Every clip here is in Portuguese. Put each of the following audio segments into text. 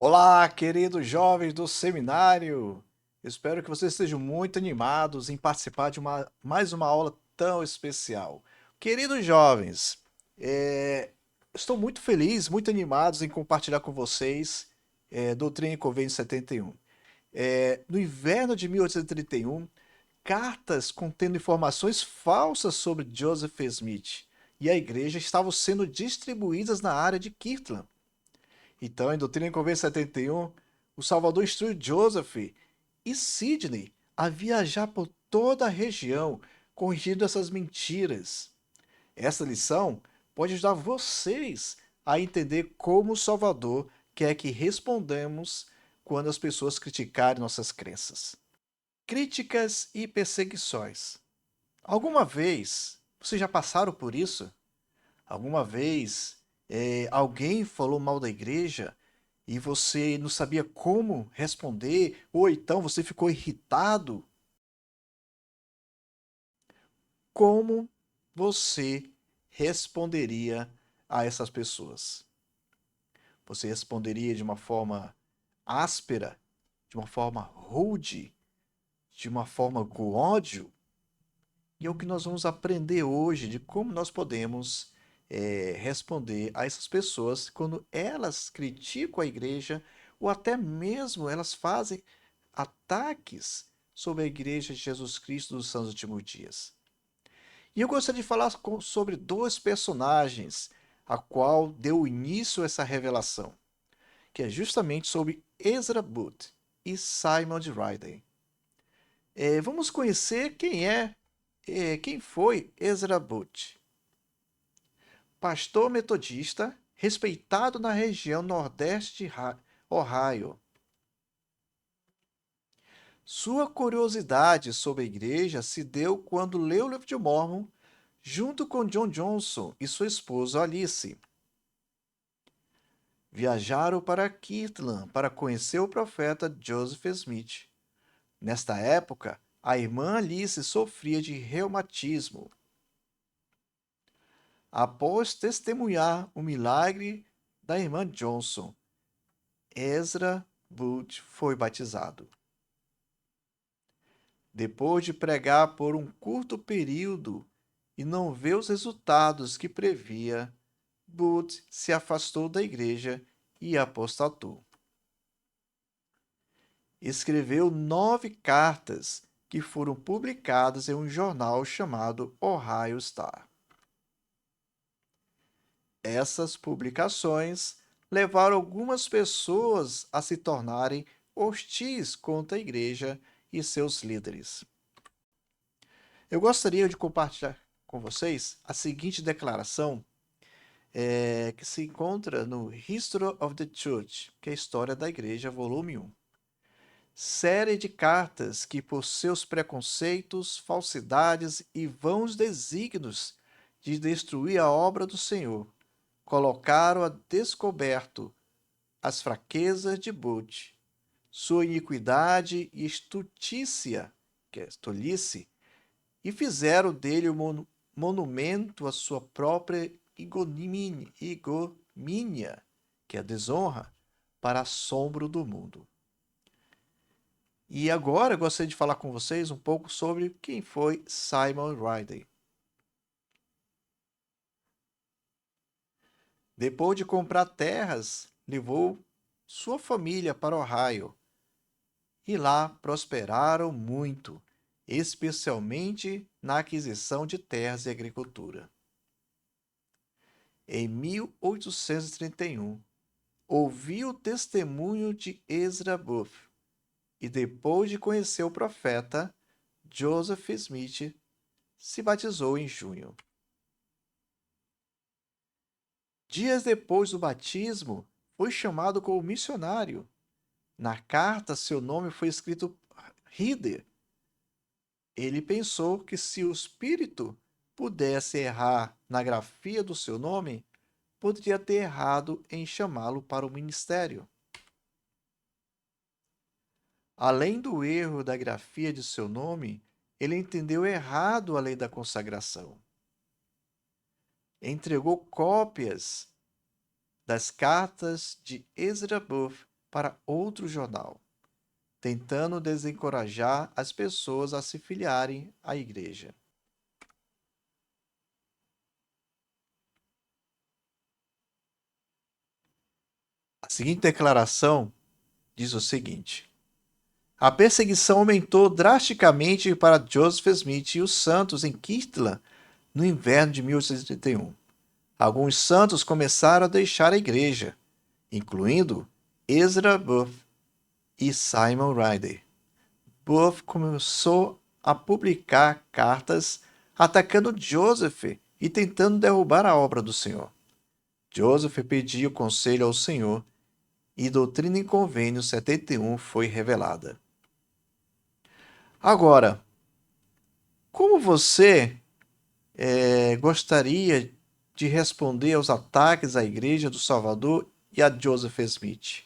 Olá, queridos jovens do seminário! Espero que vocês estejam muito animados em participar de mais uma aula tão especial. Queridos jovens, estou muito feliz, muito animados em compartilhar com vocês Doutrina e Convênio 71. No inverno de 1831, cartas contendo informações falsas sobre Joseph Smith e a igreja estavam sendo distribuídas na área de Kirtland. Então, em Doutrina e Convênio 71, o Salvador instrui Joseph e Sidney a viajar por toda a região, corrigindo essas mentiras. Essa lição pode ajudar vocês a entender como o Salvador quer que respondamos quando as pessoas criticarem nossas crenças. Críticas e perseguições. Alguma vez vocês já passaram por isso? Alguma vez alguém falou mal da igreja e você não sabia como responder, ou então você ficou irritado? Como você responderia a essas pessoas? Você responderia de uma forma áspera, de uma forma rude, de uma forma com ódio? E é o que nós vamos aprender hoje de como nós podemos responder a essas pessoas quando elas criticam a igreja ou até mesmo elas fazem ataques sobre a igreja de Jesus Cristo dos Santos Últimos Dias. E eu gostaria de falar sobre dois personagens a qual deu início a essa revelação, que é justamente sobre Ezra Booth e Simon de Ryden. Vamos conhecer quem foi Ezra Booth. Pastor metodista, respeitado na região nordeste de Ohio. Sua curiosidade sobre a igreja se deu quando leu o livro de Mormon junto com John Johnson e sua esposa Alice. Viajaram para Kirtland para conhecer o profeta Joseph Smith. Nesta época, a irmã Alice sofria de reumatismo. Após testemunhar o milagre da irmã Johnson, Ezra Booth foi batizado. Depois de pregar por um curto período e não ver os resultados que previa, Booth se afastou da igreja e apostatou. Escreveu 9 cartas que foram publicadas em um jornal chamado Ohio Star. Essas publicações levaram algumas pessoas a se tornarem hostis contra a igreja e seus líderes. Eu gostaria de compartilhar com vocês a seguinte declaração que se encontra no History of the Church, que é a História da Igreja, volume 1. Série de cartas que, por seus preconceitos, falsidades e vãos desígnios de destruir a obra do Senhor, colocaram a descoberto as fraquezas de Booth, sua iniquidade e estutícia, que é tolice, e fizeram dele um monumento à sua própria igomínia, que é a desonra, para assombro do mundo. E agora eu gostaria de falar com vocês um pouco sobre quem foi Simon Ridley. Depois de comprar terras, levou sua família para Ohio e lá prosperaram muito, especialmente na aquisição de terras e agricultura. Em 1831, ouviu o testemunho de Ezra Booth e, depois de conhecer o profeta, Joseph Smith se batizou em junho. Dias depois do batismo, foi chamado como missionário. Na carta, seu nome foi escrito Reader. Ele pensou que se o espírito pudesse errar na grafia do seu nome, poderia ter errado em chamá-lo para o ministério. Além do erro da grafia de seu nome, ele entendeu errado a lei da consagração. Entregou cópias das cartas de Ezra Booth para outro jornal, tentando desencorajar as pessoas a se filiarem à igreja. A seguinte declaração diz o seguinte: a perseguição aumentou drasticamente para Joseph Smith e os santos em Kirtland no inverno de 1881. Alguns santos começaram a deixar a igreja, incluindo Ezra Booth e Simon Ryder. Booth começou a publicar cartas atacando Joseph e tentando derrubar a obra do Senhor. Joseph pediu conselho ao Senhor e Doutrina em Convênio 71 foi revelada. Agora, como você gostaria de responder aos ataques à Igreja do Salvador e a Joseph Smith?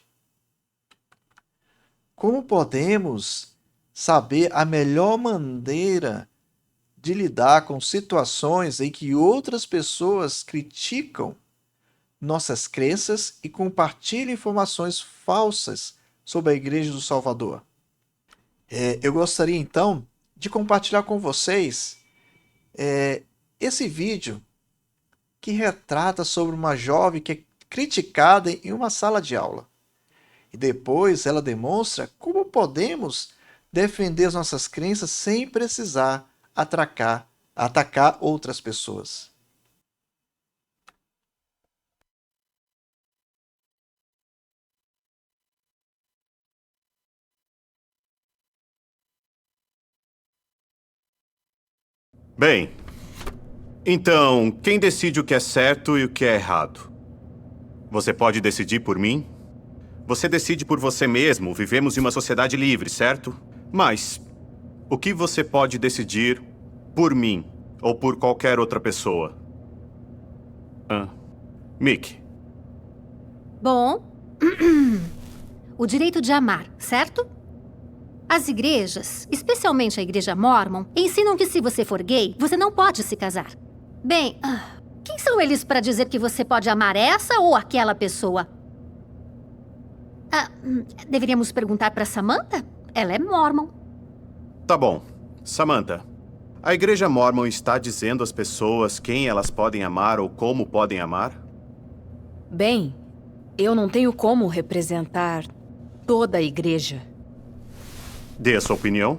Como podemos saber a melhor maneira de lidar com situações em que outras pessoas criticam nossas crenças e compartilham informações falsas sobre a Igreja do Salvador? Eu gostaria então de compartilhar com vocês esse vídeo que retrata sobre uma jovem que é criticada em uma sala de aula. E depois ela demonstra como podemos defender as nossas crenças sem precisar atacar outras pessoas. Bem, então, quem decide o que é certo e o que é errado? Você pode decidir por mim? Você decide por você mesmo. Vivemos em uma sociedade livre, certo? Mas o que você pode decidir por mim ou por qualquer outra pessoa? Mick. Bom, o direito de amar, certo? As igrejas, especialmente a igreja mórmon, ensinam que se você for gay, você não pode se casar. Bem, quem são eles para dizer que você pode amar essa ou aquela pessoa? Deveríamos perguntar para Samantha? Ela é mórmon. Tá bom. Samantha, a igreja mórmon está dizendo às pessoas quem elas podem amar ou como podem amar? Bem, eu não tenho como representar toda a igreja. Dê a sua opinião.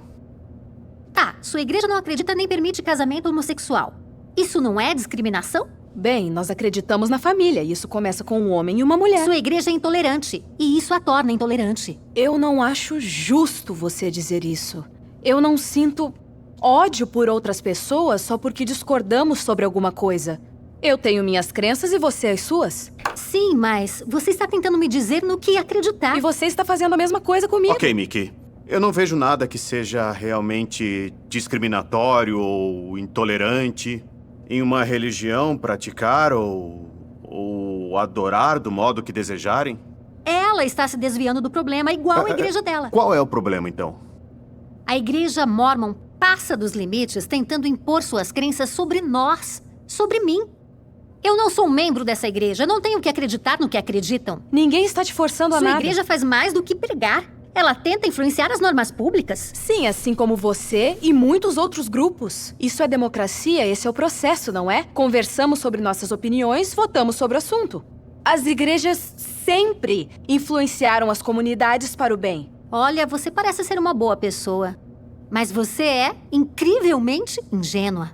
Tá, sua igreja não acredita nem permite casamento homossexual. Isso não é discriminação? Bem, nós acreditamos na família e isso começa com um homem e uma mulher. Sua igreja é intolerante e isso a torna intolerante. Eu não acho justo você dizer isso. Eu não sinto ódio por outras pessoas só porque discordamos sobre alguma coisa. Eu tenho minhas crenças e você as suas. Sim, mas você está tentando me dizer no que acreditar. E você está fazendo a mesma coisa comigo. Ok, Mickey. Eu não vejo nada que seja realmente discriminatório ou intolerante em uma religião praticar ou adorar do modo que desejarem. Ela está se desviando do problema igual a igreja dela. Qual é o problema, então? A igreja mórmon passa dos limites tentando impor suas crenças sobre nós, sobre mim. Eu não sou um membro dessa igreja, eu não tenho que acreditar no que acreditam. Ninguém está te forçando a Sua nada. igreja faz mais do que pregar. Ela tenta influenciar as normas públicas. Sim, assim como você e muitos outros grupos. Isso é democracia, esse é o processo, não é? Conversamos sobre nossas opiniões, votamos sobre o assunto. As igrejas sempre influenciaram as comunidades para o bem. Olha, você parece ser uma boa pessoa. Mas você é incrivelmente ingênua.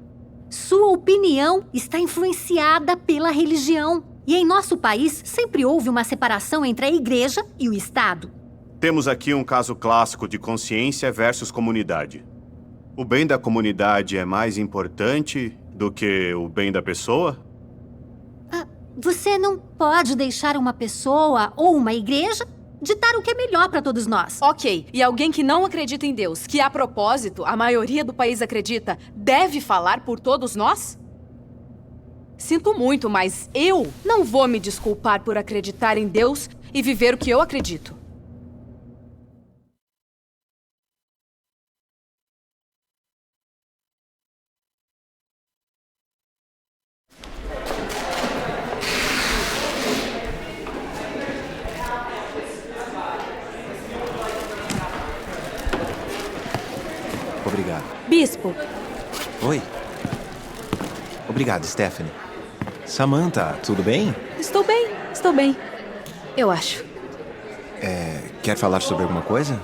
Sua opinião está influenciada pela religião. E em nosso país sempre houve uma separação entre a igreja e o Estado. Temos aqui um caso clássico de consciência versus comunidade. O bem da comunidade é mais importante do que o bem da pessoa? Você não pode deixar uma pessoa ou uma igreja ditar o que é melhor para todos nós. Ok, e alguém que não acredita em Deus, que a propósito, a maioria do país acredita, deve falar por todos nós? Sinto muito, mas eu não vou me desculpar por acreditar em Deus e viver o que eu acredito. Obrigado. Bispo, Oi. Obrigado, Stephanie. Samantha, tudo bem? estou bem. Eu acho. Quer falar sobre alguma coisa?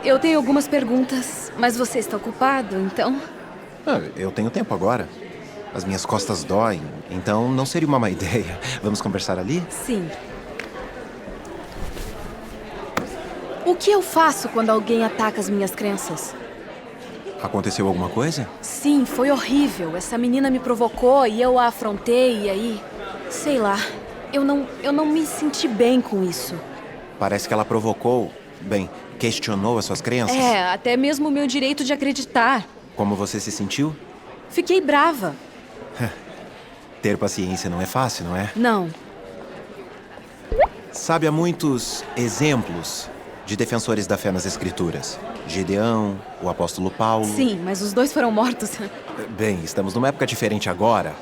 Eu tenho algumas perguntas, mas você está ocupado, então... Eu tenho tempo agora. As minhas costas doem, então não seria uma má ideia. Vamos conversar ali? Sim. O que eu faço quando alguém ataca as minhas crenças? Aconteceu alguma coisa? Sim, foi horrível. Essa menina me provocou e eu a afrontei e aí... Sei lá. Eu não me senti bem com isso. Parece que ela provocou... Bem, questionou as suas crenças? Até mesmo o meu direito de acreditar. Como você se sentiu? Fiquei brava. Ter paciência não é fácil, não é? Não. Sabe, há muitos exemplos de defensores da fé nas Escrituras. Gideão, o apóstolo Paulo... Sim, mas os dois foram mortos. Bem, estamos numa época diferente agora,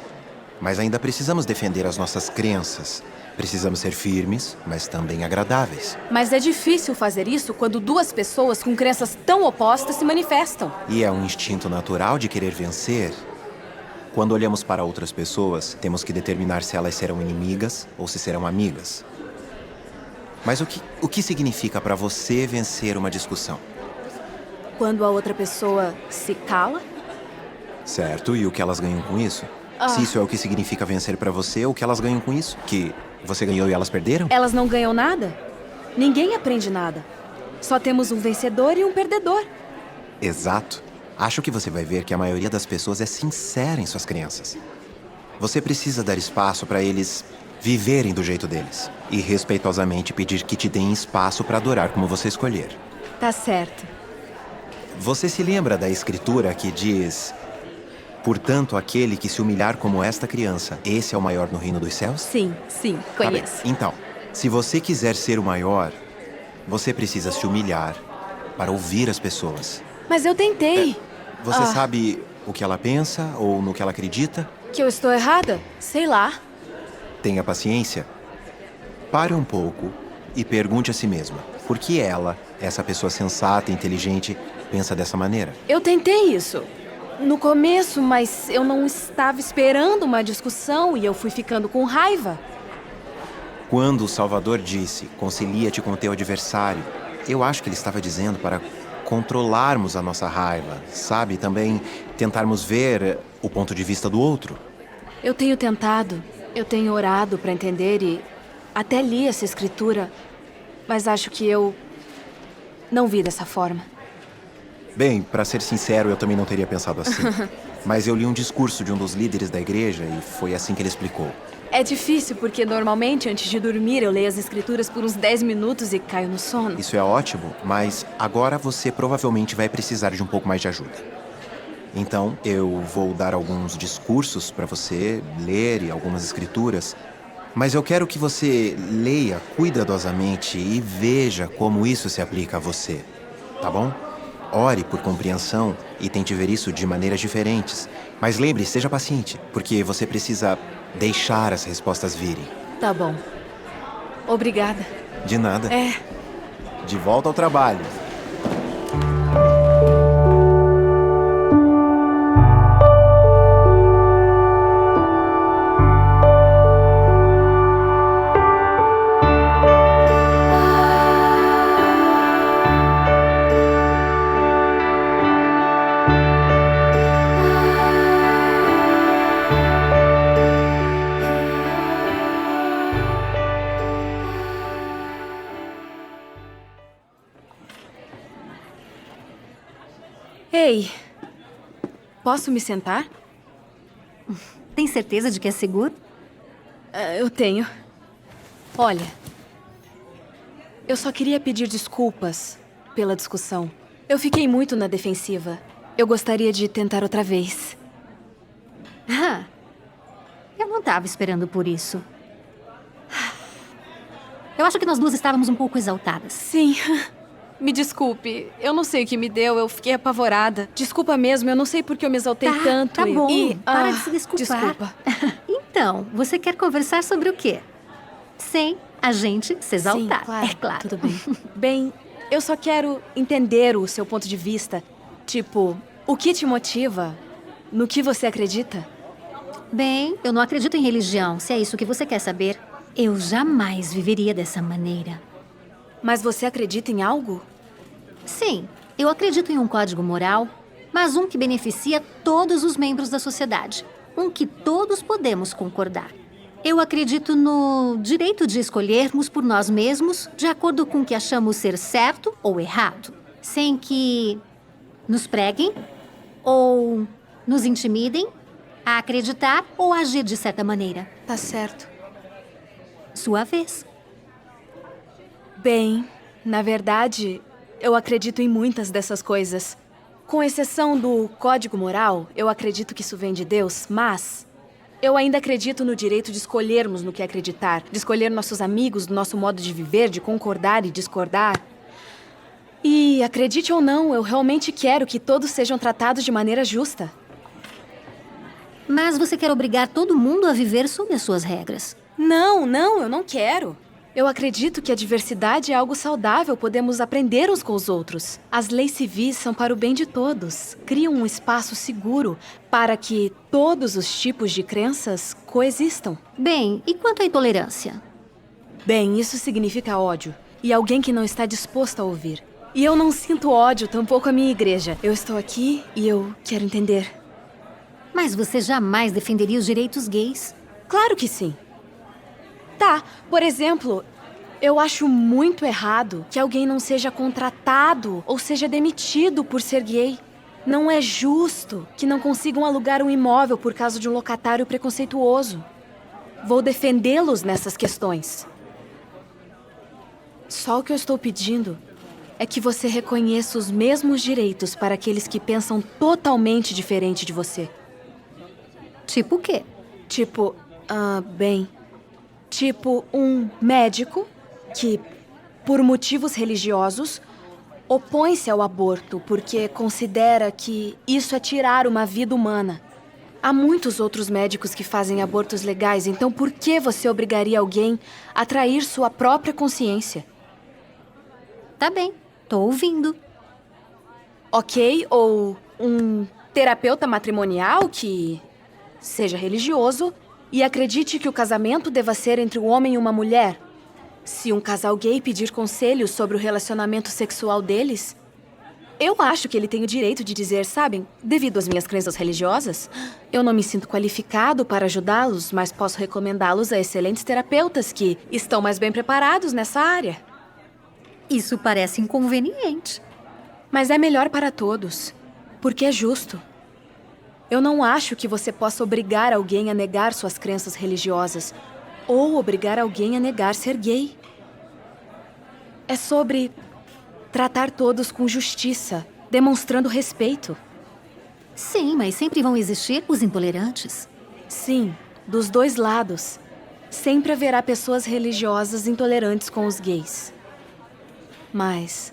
mas ainda precisamos defender as nossas crenças. Precisamos ser firmes, mas também agradáveis. Mas é difícil fazer isso quando duas pessoas com crenças tão opostas se manifestam. E é um instinto natural de querer vencer. Quando olhamos para outras pessoas, temos que determinar se elas serão inimigas ou se serão amigas. Mas o que significa para você vencer uma discussão? Quando a outra pessoa se cala? Certo, e o que elas ganham com isso? Se isso é o que significa vencer para você, o que elas ganham com isso? Que você ganhou e elas perderam? Elas não ganham nada? Ninguém aprende nada. Só temos um vencedor e um perdedor. Exato. Acho que você vai ver que a maioria das pessoas é sincera em suas crenças. Você precisa dar espaço para eles viverem do jeito deles. E respeitosamente pedir que te deem espaço para adorar como você escolher. Tá certo. Você se lembra da escritura que diz: portanto, aquele que se humilhar como esta criança, esse é o maior no reino dos céus? Sim, Tá bem. conheço. Então, se você quiser ser o maior, você precisa se humilhar para ouvir as pessoas. Mas eu tentei. Você sabe o que ela pensa ou no que ela acredita? Que eu estou errada? Sei lá. Tenha paciência. Pare um pouco e pergunte a si mesma: por que ela, essa pessoa sensata e inteligente, pensa dessa maneira? Eu tentei isso. No começo, mas eu não estava esperando uma discussão e eu fui ficando com raiva. Quando o Salvador disse: concilia-te com o teu adversário, eu acho que ele estava dizendo para controlarmos a nossa raiva, sabe? Também tentarmos ver o ponto de vista do outro. Eu tenho tentado, eu tenho orado para entender e até li essa escritura, mas acho que eu não vi dessa forma. Bem, para ser sincero, eu também não teria pensado assim. Mas eu li um discurso de um dos líderes da igreja e foi assim que ele explicou. É difícil porque normalmente antes de dormir eu leio as escrituras por uns 10 minutos e caio no sono. Isso é ótimo, mas agora você provavelmente vai precisar de um pouco mais de ajuda. Então, eu vou dar alguns discursos para você ler e algumas escrituras, mas eu quero que você leia cuidadosamente e veja como isso se aplica a você, tá bom? Ore por compreensão e tente ver isso de maneiras diferentes. Mas lembre, seja paciente, porque você precisa deixar as respostas virem. Tá bom. Obrigada. De nada. É. De volta ao trabalho. Ei, posso me sentar? Tem certeza de que é seguro? Eu tenho. Olha, eu só queria pedir desculpas pela discussão. Eu fiquei muito na defensiva. Eu gostaria de tentar outra vez. Ah, eu não estava esperando por isso. Eu acho que nós duas estávamos um pouco exaltadas. Sim. Me desculpe, eu não sei o que me deu, eu fiquei apavorada. Desculpa mesmo, eu não sei por que eu me exaltei tanto. Tá bom, e para de se desculpar. Desculpa. Então, você quer conversar sobre o quê? Sem a gente se exaltar, Sim, claro. é claro. Tudo bem. Bem, eu só quero entender o seu ponto de vista. Tipo, O que te motiva? No que você acredita? Bem, eu não acredito em religião, se é isso que você quer saber. Eu jamais viveria dessa maneira. Mas você acredita em algo? Sim, eu acredito em um código moral, mas um que beneficia todos os membros da sociedade. Um que todos podemos concordar. Eu acredito no direito de escolhermos por nós mesmos de acordo com o que achamos ser certo ou errado, sem que nos preguem ou nos intimidem a acreditar ou agir de certa maneira. Tá certo. Sua vez. Bem, na verdade, eu acredito em muitas dessas coisas. Com exceção do código moral, eu acredito que isso vem de Deus, mas eu ainda acredito no direito de escolhermos no que acreditar, de escolher nossos amigos, do nosso modo de viver, de concordar e discordar. E, acredite ou não, eu realmente quero que todos sejam tratados de maneira justa. Mas você quer obrigar todo mundo a viver sob as suas regras. Não, eu não quero. Eu acredito que a diversidade é algo saudável, podemos aprender uns com os outros. As leis civis são para o bem de todos. Criam um espaço seguro para que todos os tipos de crenças coexistam. Bem, e quanto à intolerância? Bem, isso significa ódio. E alguém que não está disposto a ouvir. E eu não sinto ódio, tampouco a minha igreja. Eu estou aqui e eu quero entender. Mas você jamais defenderia os direitos gays. Claro que sim. Tá, por exemplo, eu acho muito errado que alguém não seja contratado ou seja demitido por ser gay. Não é justo que não consigam alugar um imóvel por causa de um locatário preconceituoso. Vou defendê-los nessas questões. Só o que eu estou pedindo é que você reconheça os mesmos direitos para aqueles que pensam totalmente diferente de você. Tipo o quê? Tipo, tipo um médico que, por motivos religiosos, opõe-se ao aborto porque considera que isso é tirar uma vida humana. Há muitos outros médicos que fazem abortos legais, então por que você obrigaria alguém a trair sua própria consciência? Tá bem, tô ouvindo. Ok, ou um terapeuta matrimonial que seja religioso e acredite que o casamento deva ser entre um homem e uma mulher. Se um casal gay pedir conselhos sobre o relacionamento sexual deles, eu acho que ele tem o direito de dizer, sabem, devido às minhas crenças religiosas, eu não me sinto qualificado para ajudá-los, mas posso recomendá-los a excelentes terapeutas que estão mais bem preparados nessa área. Isso parece inconveniente. Mas é melhor para todos, porque é justo. Eu não acho que você possa obrigar alguém a negar suas crenças religiosas ou obrigar alguém a negar ser gay. É sobre tratar todos com justiça, demonstrando respeito. Sim, mas sempre vão existir os intolerantes. Sim, dos dois lados. Sempre haverá pessoas religiosas intolerantes com os gays. Mas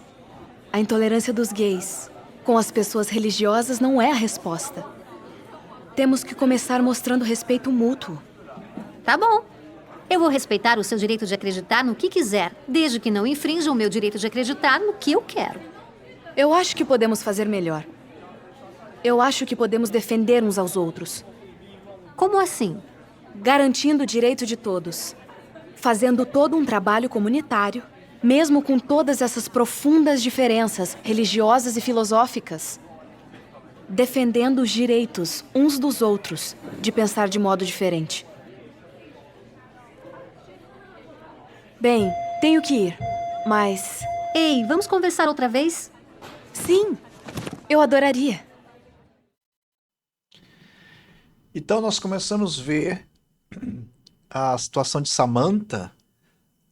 a intolerância dos gays com as pessoas religiosas não é a resposta. Temos que começar mostrando respeito mútuo. Tá bom. Eu vou respeitar o seu direito de acreditar no que quiser, desde que não infrinja o meu direito de acreditar no que eu quero. Eu acho que podemos fazer melhor. Eu acho que podemos defender uns aos outros. Como assim? Garantindo o direito de todos. Fazendo todo um trabalho comunitário, mesmo com todas essas profundas diferenças religiosas e filosóficas. Defendendo os direitos uns dos outros de pensar de modo diferente. Bem, tenho que ir, mas... Ei, vamos conversar outra vez? Sim, eu adoraria. Então nós começamos a ver a situação de Samantha,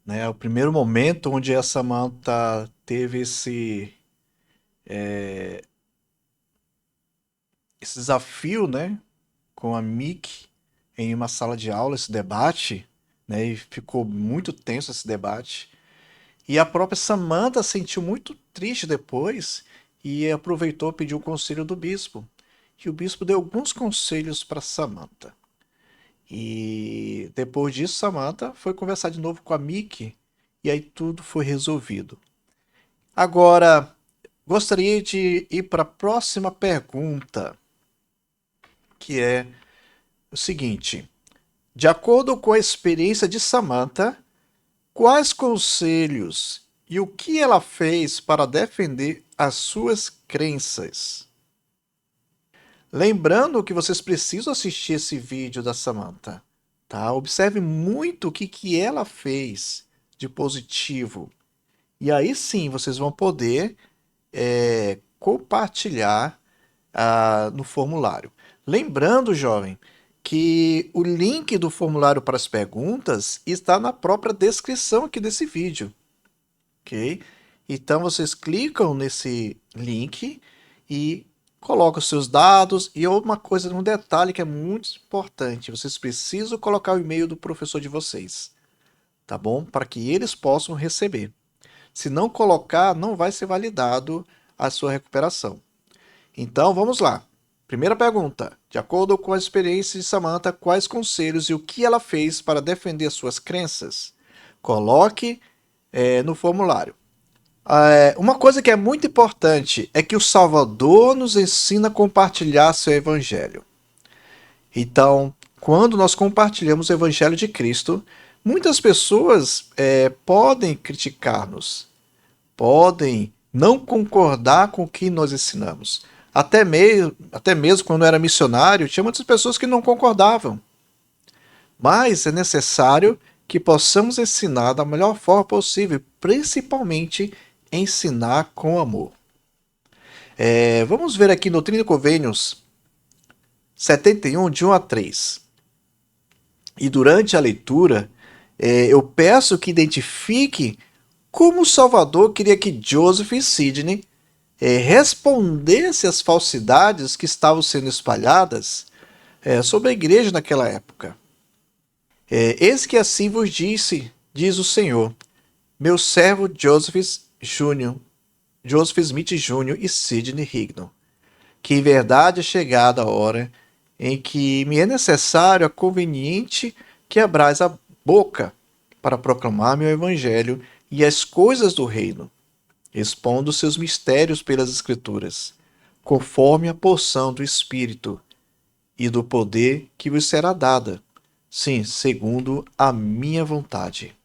né? O primeiro momento onde a Samantha teve esse desafio, né, com a Mickey em uma sala de aula, esse debate, né, e ficou muito tenso esse debate. E a própria Samantha sentiu muito triste depois e aproveitou e pediu o conselho do bispo. E o bispo deu alguns conselhos para Samantha. E depois disso, Samantha foi conversar de novo com a Mickey e aí tudo foi resolvido. Agora, gostaria de ir para a próxima pergunta, que é o seguinte: de acordo com a experiência de Samantha, quais conselhos e o que ela fez para defender as suas crenças? Lembrando que vocês precisam assistir esse vídeo da Samantha, tá? Observe muito o que ela fez de positivo. E aí sim vocês vão poder compartilhar no formulário. Lembrando, jovem, que o link do formulário para as perguntas está na própria descrição aqui desse vídeo, ok? Então vocês clicam nesse link e colocam os seus dados. E uma coisa, um detalhe que é muito importante: vocês precisam colocar o e-mail do professor de vocês, tá bom? Para que eles possam receber. Se não colocar, não vai ser validado a sua recuperação. Então vamos lá. Primeira pergunta: de acordo com a experiência de Samantha, quais conselhos e o que ela fez para defender suas crenças? Coloque no formulário. Uma coisa que é muito importante é que o Salvador nos ensina a compartilhar seu evangelho. Então, quando nós compartilhamos o evangelho de Cristo, muitas pessoas podem criticar-nos, podem não concordar com o que nós ensinamos. Até mesmo quando eu era missionário, tinha muitas pessoas que não concordavam. Mas é necessário que possamos ensinar da melhor forma possível, principalmente ensinar com amor. Vamos ver aqui no Doutrina e Convênios 71, de 1 a 3. E durante a leitura, eu peço que identifique como o Salvador queria que Joseph e Sidney respondesse às falsidades que estavam sendo espalhadas sobre a igreja naquela época. Eis que assim vos disse, diz o Senhor, meu servo Joseph Smith Jr. e Sidney Rigdon, que em verdade é chegada a hora em que me é necessário, é conveniente que abrais a boca para proclamar meu evangelho e as coisas do reino, expondo seus mistérios pelas Escrituras, conforme a porção do Espírito e do poder que vos será dada, sim, segundo a minha vontade.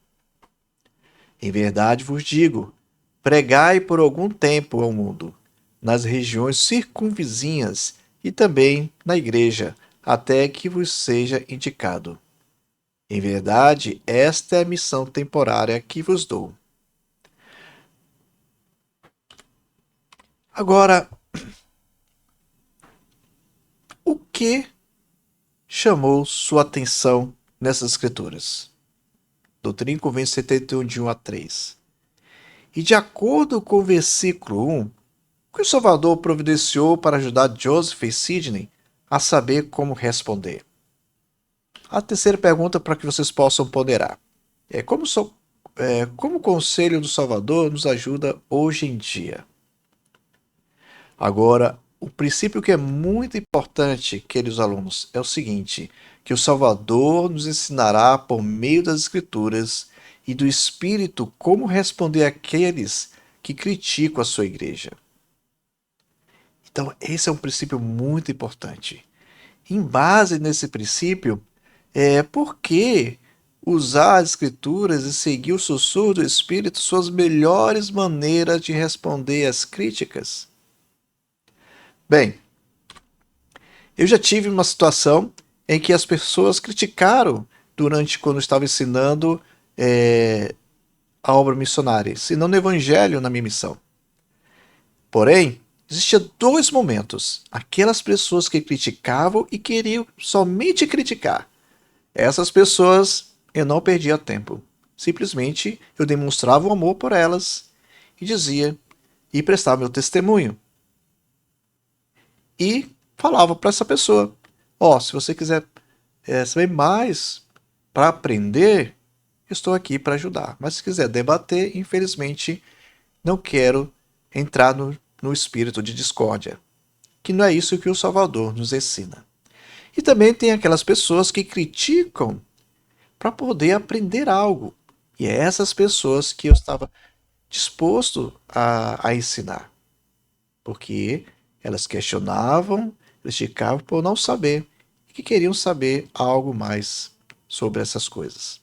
Em verdade vos digo, pregai por algum tempo ao mundo, nas regiões circunvizinhas e também na igreja, até que vos seja indicado. Em verdade, esta é a missão temporária que vos dou. Agora, o que chamou sua atenção nessas escrituras? Doutrina e Convênios 71, de 1 a 3. E de acordo com o versículo 1, o que o Salvador providenciou para ajudar Joseph e Sidney a saber como responder? A terceira pergunta para que vocês possam ponderar é como o conselho do Salvador nos ajuda hoje em dia? Agora, o princípio que é muito importante, queridos alunos, é o seguinte: que o Salvador nos ensinará por meio das Escrituras e do Espírito como responder àqueles que criticam a sua igreja. Então, esse é um princípio muito importante. Em base nesse princípio, por que usar as Escrituras e seguir o sussurro do Espírito são as melhores maneiras de responder às críticas? Bem, eu já tive uma situação em que as pessoas criticaram quando eu estava ensinando a obra missionária, ensinando o evangelho na minha missão. Porém, existia dois momentos: aquelas pessoas que criticavam e queriam somente criticar. Essas pessoas eu não perdia tempo. Simplesmente eu demonstrava o amor por elas e dizia e prestava meu testemunho. E falava para essa pessoa: se você quiser saber mais para aprender, estou aqui para ajudar. Mas se quiser debater, infelizmente, não quero entrar no espírito de discórdia, que não é isso que o Salvador nos ensina. E também tem aquelas pessoas que criticam para poder aprender algo. E é essas pessoas que eu estava disposto a ensinar. porque elas questionavam, criticavam por não saber, e que queriam saber algo mais sobre essas coisas.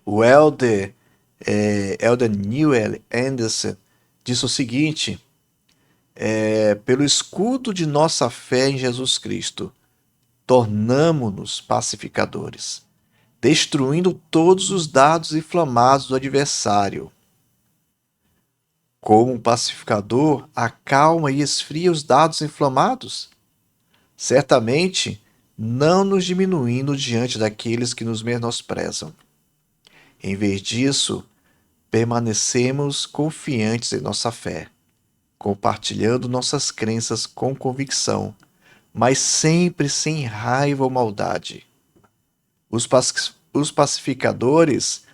O Elder Newell Anderson disse o seguinte: pelo escudo de nossa fé em Jesus Cristo, tornamo-nos pacificadores, destruindo todos os dardos inflamados do adversário. Como um pacificador acalma e esfria os dardos inflamados? Certamente não nos diminuindo diante daqueles que nos menosprezam. Em vez disso, permanecemos confiantes em nossa fé, compartilhando nossas crenças com convicção, mas sempre sem raiva ou maldade. Os pacificadores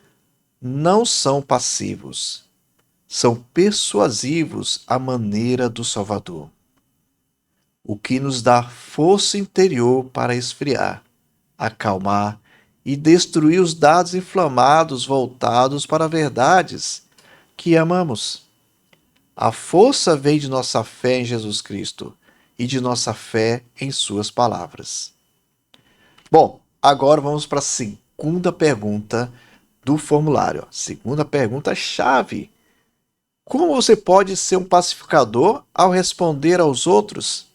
não são passivos, são persuasivos à maneira do Salvador, o que nos dá força interior para esfriar, acalmar e destruir os dardos inflamados voltados para verdades que amamos. A força vem de nossa fé em Jesus Cristo e de nossa fé em suas palavras. Bom, agora vamos para a segunda pergunta do formulário. Segunda pergunta-chave. Como você pode ser um pacificador ao responder aos outros?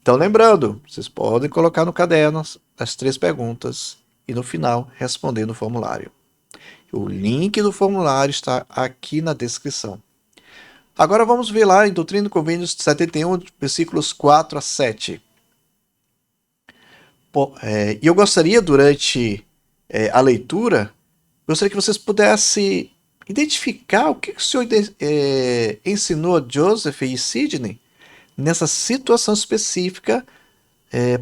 Então, lembrando, vocês podem colocar no caderno as 3 perguntas e no final responder no formulário. O link do formulário está aqui na descrição. Agora vamos ver lá em Doutrina e Convênios 71, versículos 4 a 7. E eu gostaria, durante a leitura, gostaria que vocês pudessem identificar o que o Senhor ensinou a Joseph e Sidney nessa situação específica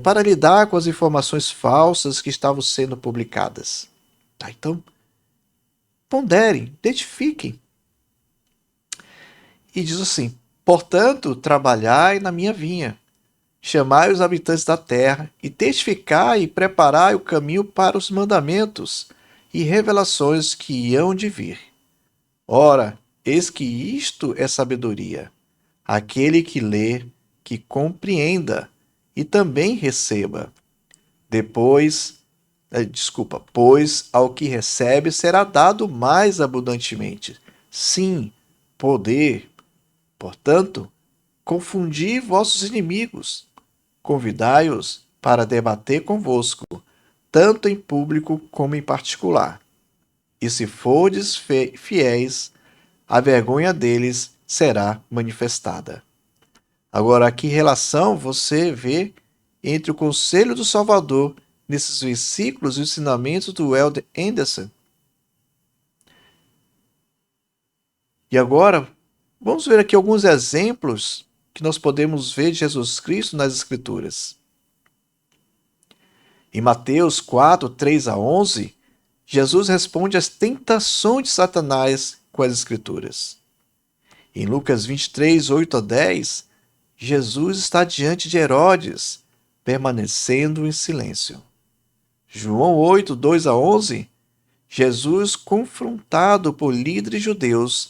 para lidar com as informações falsas que estavam sendo publicadas. Tá, então, ponderem, identifiquem. E diz assim: portanto, trabalhai na minha vinha, chamai os habitantes da terra, e testificai e preparai o caminho para os mandamentos e revelações que hão de vir. Ora, eis que isto é sabedoria. Aquele que lê, que compreenda e também receba. Pois ao que recebe será dado mais abundantemente. Sim, poder. Portanto, confundi vossos inimigos, convidai-os para debater convosco, tanto em público como em particular. E se fordes fiéis, a vergonha deles será manifestada. Agora, que relação você vê entre o conselho do Salvador nesses versículos e os ensinamentos do Elder Anderson? E agora, vamos ver aqui alguns exemplos que nós podemos ver de Jesus Cristo nas Escrituras. Em Mateus 4, 3 a 11, Jesus responde às tentações de Satanás com as Escrituras. Em Lucas 23, 8 a 10, Jesus está diante de Herodes, permanecendo em silêncio. João 8, 2 a 11, Jesus, confrontado por líderes judeus,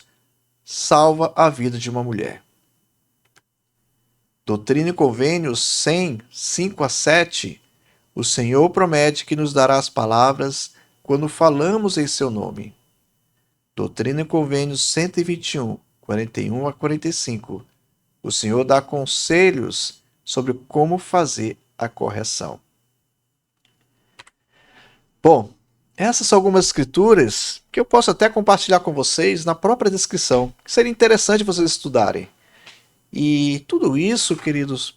salva a vida de uma mulher. Doutrina e Convênios 100, 5 a 7, o Senhor promete que nos dará as palavras quando falamos em seu nome. Doutrina e Convênios 121, 41 a 45, o Senhor dá conselhos sobre como fazer a correção. Bom, essas são algumas escrituras que eu posso até compartilhar com vocês na própria descrição, que seria interessante vocês estudarem. E tudo isso, queridos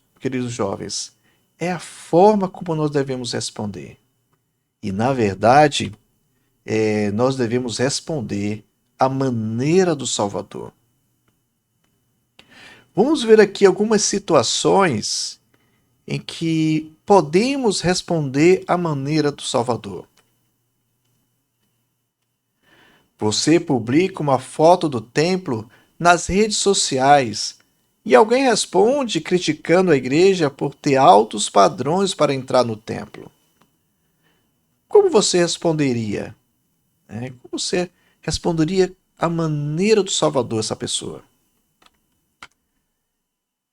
jovens, é a forma como nós devemos responder. E, na verdade, nós devemos responder à maneira do Salvador. Vamos ver aqui algumas situações em que podemos responder à maneira do Salvador. Você publica uma foto do templo nas redes sociais e alguém responde criticando a igreja por ter altos padrões para entrar no templo. Como você responderia? Como você responderia à maneira do Salvador essa pessoa?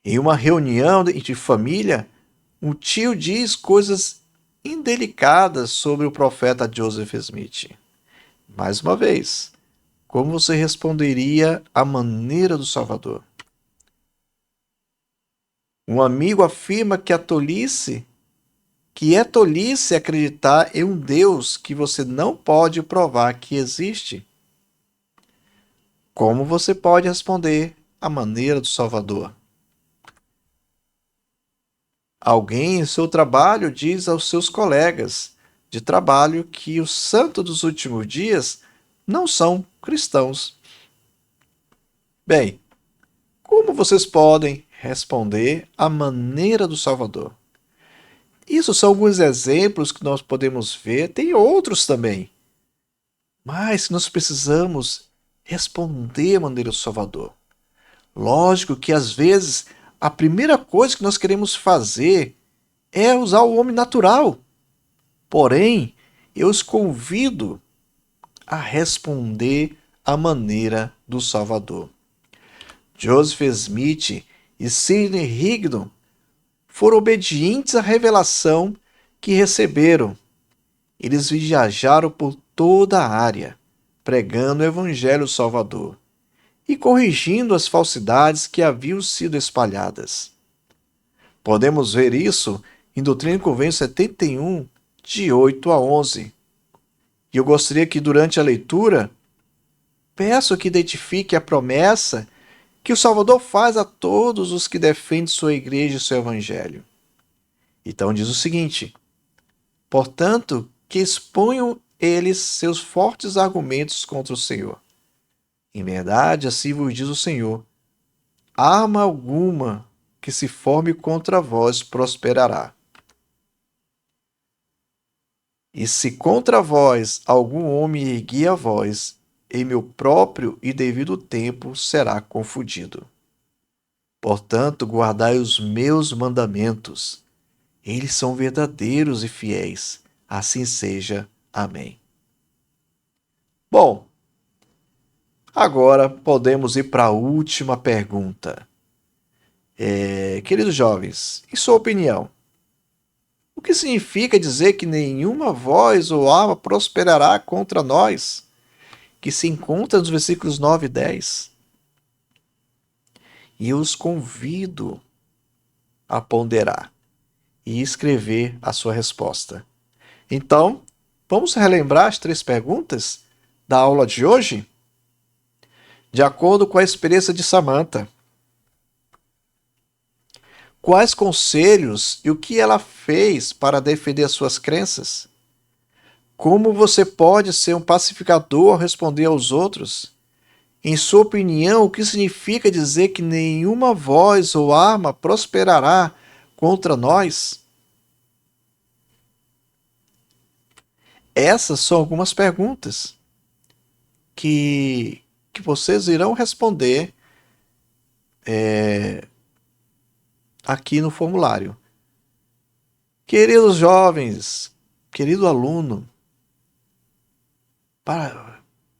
Em uma reunião de família, um tio diz coisas indelicadas sobre o profeta Joseph Smith. Mais uma vez, como você responderia à maneira do Salvador? Um amigo afirma que é tolice acreditar em um Deus que você não pode provar que existe. Como você pode responder à maneira do Salvador? Alguém em seu trabalho diz aos seus colegas de trabalho que os santos dos últimos dias não são cristãos. Bem, como vocês podem responder à maneira do Salvador? Isso são alguns exemplos que nós podemos ver, tem outros também. Mas nós precisamos responder à maneira do Salvador. Lógico que às vezes a primeira coisa que nós queremos fazer é usar o homem natural. Porém, eu os convido a responder à maneira do Salvador. Joseph Smith e Sidney Rigdon foram obedientes à revelação que receberam. Eles viajaram por toda a área, pregando o Evangelho Salvador e corrigindo as falsidades que haviam sido espalhadas. Podemos ver isso em Doutrina e Convênio 71, de 8 a 11. E eu gostaria que durante a leitura, peço que identifique a promessa que o Salvador faz a todos os que defendem sua igreja e seu evangelho. Então diz o seguinte: portanto, que exponham eles seus fortes argumentos contra o Senhor. Em verdade, assim vos diz o Senhor: arma alguma que se forme contra vós prosperará. E se contra vós algum homem erguer a voz, em meu próprio e devido tempo será confundido. Portanto, guardai os meus mandamentos. Eles são verdadeiros e fiéis. Assim seja. Amém. Bom, agora podemos ir para a última pergunta. Queridos jovens, em sua opinião, o que significa dizer que nenhuma voz ou arma prosperará contra nós, que se encontra nos versículos 9 e 10? E eu os convido a ponderar e escrever a sua resposta. Então, vamos relembrar as 3 perguntas da aula de hoje? De acordo com a experiência de Samantha, quais conselhos e o que ela fez para defender as suas crenças? Como você pode ser um pacificador ao responder aos outros? Em sua opinião, o que significa dizer que nenhuma voz ou arma prosperará contra nós? Essas são algumas perguntas que vocês irão responder aqui no formulário. Queridos jovens, querido aluno,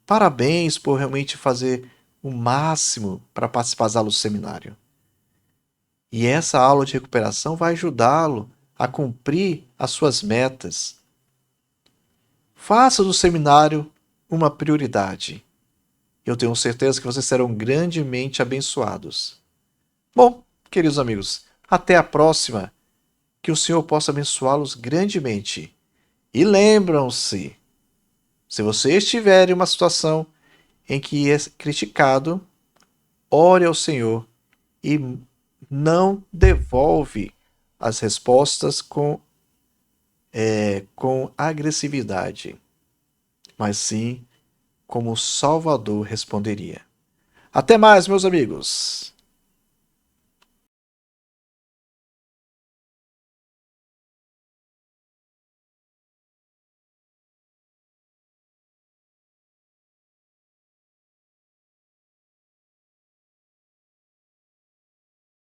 parabéns por realmente fazer o máximo para participar das aulas do seminário. E essa aula de recuperação vai ajudá-lo a cumprir as suas metas. Faça do seminário uma prioridade. Eu tenho certeza que vocês serão grandemente abençoados. Bom, queridos amigos, até a próxima. Que o Senhor possa abençoá-los grandemente. E lembram-se, se você estiver em uma situação em que é criticado, ore ao Senhor e não devolve as respostas com agressividade, mas sim como o Salvador responderia. Até mais, meus amigos!